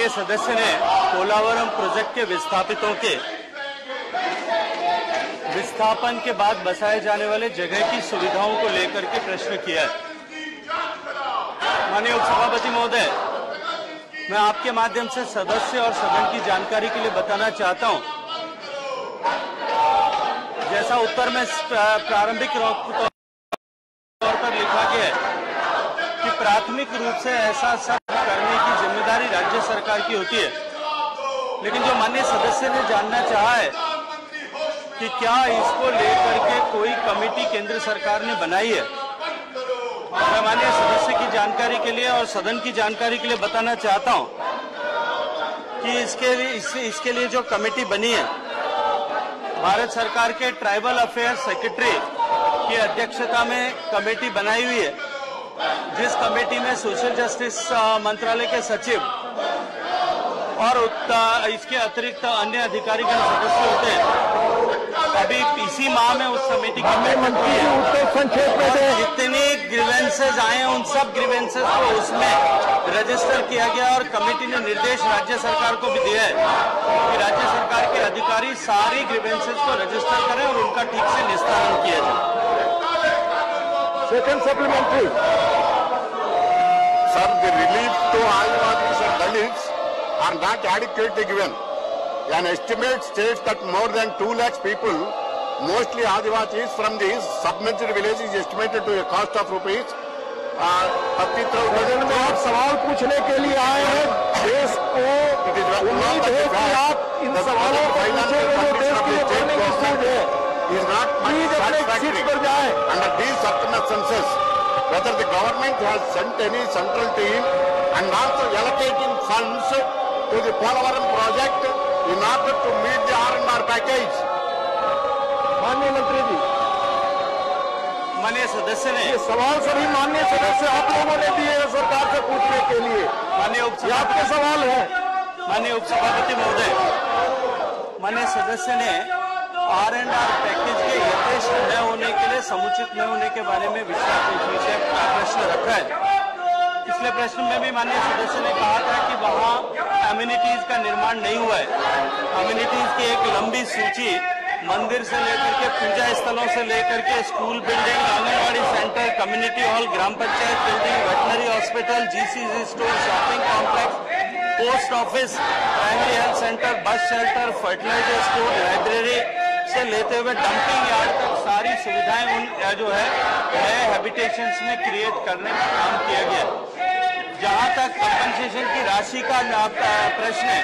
माननीय सदस्य ने पोलावरम प्रोजेक्ट के विस्थापितों के विस्थापन के बाद बसाए जाने वाले जगह की सुविधाओं को लेकर के प्रश्न किया है। माननीय उपसभापति महोदय, मैं आपके माध्यम से सदस्य और सदन की जानकारी के लिए बताना चाहता हूं, जैसा उत्तर में प्रारंभिक तौर पर लिखा गया है कि प्राथमिक रूप से ऐसा सब करने की जिम्मेदारी राज्य सरकार की होती है, लेकिन जो माननीय सदस्य ने जानना चाहा है कि क्या इसको लेकर के कोई कमेटी केंद्र सरकार ने बनाई है, मैं माननीय सदस्य की जानकारी के लिए और सदन की जानकारी के लिए बताना चाहता हूं कि इसके लिए जो कमेटी बनी है, भारत सरकार के ट्राइबल अफेयर सेक्रेटरी की अध्यक्षता में कमेटी बनाई हुई है, जिस कमेटी में सोशल जस्टिस मंत्रालय के सचिव और इसके अतिरिक्त अन्य अधिकारी के सदस्य होते हैं। अभी इसी माह में उस समिति की बैठक हुई है। संक्षेप में जितनी ग्रीवेंसेज आए हैं उन सब ग्रीवेंसेज को उसमें रजिस्टर किया गया और कमेटी ने निर्देश राज्य सरकार को भी दिया है कि राज्य सरकार के अधिकारी सारी ग्रीवेंसेज को रजिस्टर करें और उनका ठीक से निस्तारण किया जाए। Second supplementary Sir, the relief to Adivasis and Dalits are not adequately given. An estimate states that more than 2 lakh people, mostly Adivasis from these submerged villages, is estimated to a cost of rupees 30,000 में आप सवाल पूछने के लिए आए हैं। देश को उम्मीद है कि आप इन सवालों को पूछेंगे जो देश के लिए करने की सोच है। is not प्लीज अपने सीट पर जाएं। under these circumstances. Whether the government has sent any central team and also allocating funds to the Polavaram project in order to meet the R&R package. माननीय मंत्री जी, माननीय सदस्य ने ये सवाल सभी माननीय सदस्य आप लोगों ने दिए हैं सरकार से पूछने के लिए। माननीय आपके सवाल है। माननीय उपसभापति महोदय, माननीय सदस्य ने R&R पैकेज के यथेष्ट न होने के लिए समुचित न होने के बारे में विषय प्रश्न रखा है। पिछले प्रश्न में भी माननीय सदस्य ने कहा था कि वहाँ कम्युनिटीज का निर्माण नहीं हुआ है। कम्युनिटीज की एक लंबी सूची मंदिर से लेकर के पूजा स्थलों से लेकर के school building, anganwadi centre, community hall, ग्राम panchayat building, veterinary hospital, GCC store, shopping complex, post office, primary health centre, bus shelter, fertiliser store, library से लेते हुए डंपिंग यार्ड तक सारी सुविधाएं उन जो है नए हैबिटेशंस में क्रिएट करने का काम किया गया। जहां तक कंपनसेशन की राशि का प्रश्न है,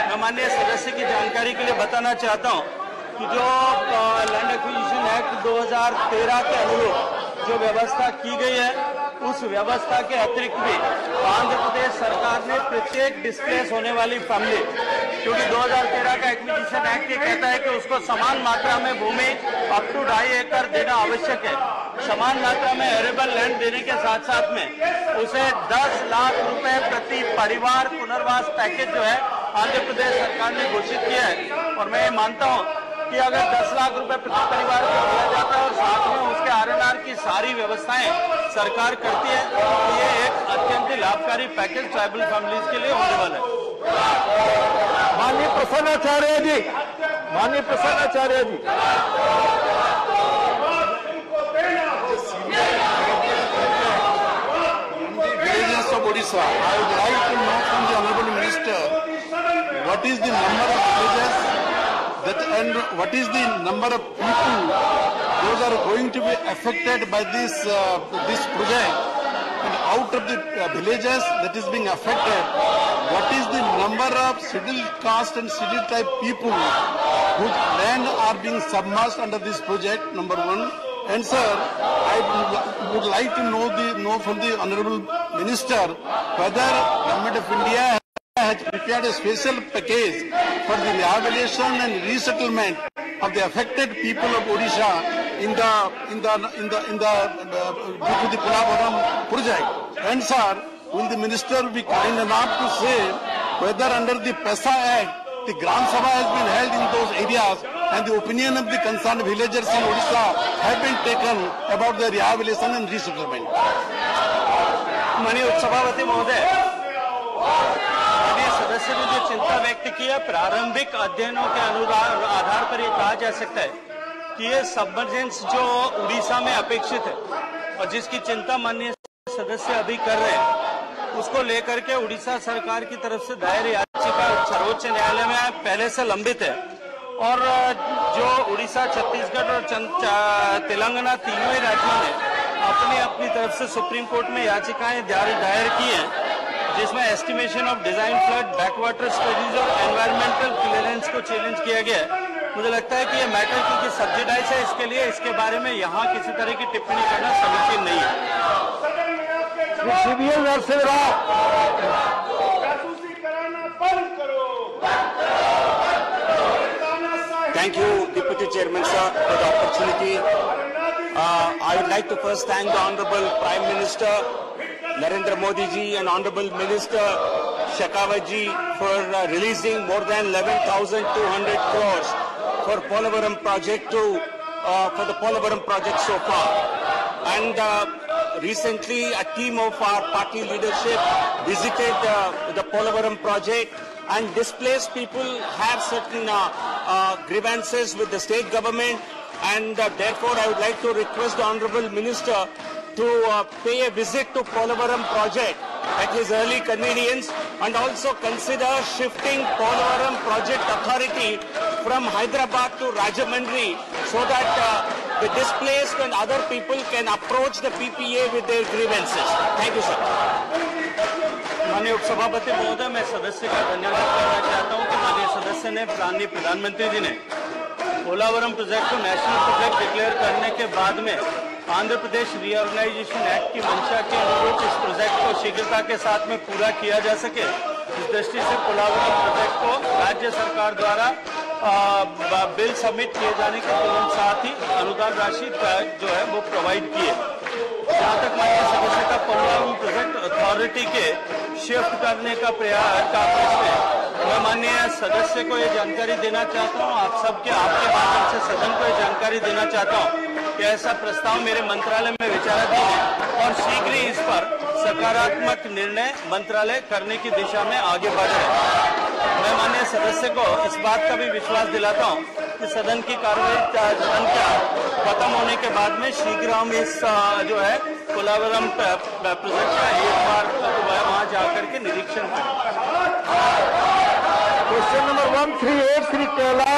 मैं माननीय सदस्य की जानकारी के लिए बताना चाहता हूं कि जो लैंड एक्विजिशन एक्ट 2013 के अनुरूप जो व्यवस्था की गई है, उस व्यवस्था के अतिरिक्त भी आंध्र प्रदेश सरकार ने प्रत्येक डिस्प्लेस होने वाली फैमिली, क्योंकि 2013 का एक्विजिशन एक्ट ये कहता है कि उसको समान मात्रा में भूमि अप टू 2.5 एकड़ देना आवश्यक है। समान मात्रा में एरेबल लैंड देने के साथ साथ में उसे 10 लाख रुपए प्रति परिवार पुनर्वास पैकेज जो है आंध्र प्रदेश सरकार ने घोषित किया है। और मैं ये मानता हूँ कि अगर 10 लाख रुपए प्रति परिवार को दिया जाता है और साथ में उसके R&R की सारी व्यवस्थाएं सरकार करती है, तो ये एक अत्यंत लाभकारी पैकेज ट्राइबल फैमिलीज के लिए होने वाला है। माननीय प्रसन्नाचार्य जी, माननीय प्रसन्नाचार्य जी, Villages of Odisha, I would like to know from the Honorable Minister what is the number of villages and what is the number of people those are going to be affected by this project, and out of the villages that is being affected, what is the number of scheduled caste and scheduled tribe people whose land are being submerged under this project, number one. And sir, I would like to know from the Honorable Minister whether Government of India has prepared a special package for the rehabilitation and resettlement of the affected people of Odisha due to the Polavaram project. And sir, will the minister be kind enough to say whether under the PESA Act the Gram Sabha has been held in those areas and the opinion of the concerned villagers in Odisha have been taken about the rehabilitation and resettlement. माननीय उपसभापति महोदय, माननीय सदस्य ने जो चिंता व्यक्त की है, प्रारंभिक अध्ययनों के आधार पर यह कहा जा सकता है कि ये सबमर्जेंस जो उड़ीसा में अपेक्षित है और जिसकी चिंता माननीय सदस्य अभी कर रहे हैं, उसको लेकर के उड़ीसा सरकार की तरफ से दायर याचिका सर्वोच्च न्यायालय में पहले से लंबित है। और जो उड़ीसा, छत्तीसगढ़ और तेलंगाना तीनों ही राज्यों ने अपनी अपनी तरफ से सुप्रीम कोर्ट में याचिकाएं दायर की हैं, जिसमें estimation of design flood, backwater studies और एनवायरमेंटल क्लियरेंस को चैलेंज किया गया है। मुझे लगता है कि ये मैटर क्योंकि सब्सिडाइज है, इसके लिए इसके बारे में यहाँ किसी तरह की टिप्पणी करना समीचीन नहीं है। CBL Narasimha Rao, Thank you, Deputy Chairman, sir, for the opportunity. I would like to first thank the Honorable Prime Minister Narendra Modi ji and Honorable Minister Shekhawat ji for releasing more than 11,200 crores for Polavaram project for the Polavaram project so far. And recently, a team of our party leadership visited the Polavaram project, and displaced people have certain grievances with the state government, and therefore I would like to request the Honorable Minister to pay a visit to Polavaram project at his early convenience, and also consider shifting Polavaram project authority from Hyderabad to Rajahmundry so that the displaced and other people can approach the PPA with their grievances. Thank you, sir. माननीय उपसभापति महोदय, मैं सदस्य का धन्यवाद करना चाहता हूं कि माननीय सदस्य ने माननीय प्रधानमंत्री जी ने पोलावरम प्रोजेक्ट को नेशनल प्रोजेक्ट डिक्लेयर करने के बाद में आंध्र प्रदेश रीऑर्गेनाइजेशन एक्ट की मंशा के अनुरूप इस प्रोजेक्ट को शीघ्रता के साथ में पूरा किया जा सके, इस दृष्टि से पोलावरम प्रोजेक्ट को राज्य सरकार द्वारा बिल सबमिट किए जाने के तुरंत साथ ही अनुदान राशि जो है वो प्रोवाइड किए। जहाँ तक माननीय सदस्य का पोलावरम प्रोजेक्ट अथॉरिटी के शिफ्ट करने का प्रश्न है, मैं माननीय सदस्य को ये जानकारी देना चाहता हूँ, आप सबके आपके माध्यम से सदन को ये जानकारी देना चाहता हूँ कि ऐसा प्रस्ताव मेरे मंत्रालय में विचाराधीन है और शीघ्र ही इस पर सकारात्मक निर्णय मंत्रालय करने की दिशा में आगे बढ़ रहे हैं। मैं माननीय सदस्य को इस बात का भी विश्वास दिलाता हूँ कि सदन की कार्रवाई खत्म होने के बाद में शीघ्र हम इस जो है पोलावरम प्रोजेक्ट का एक बार वहां जाकर के निरीक्षण करें। Question number 1383 Kailash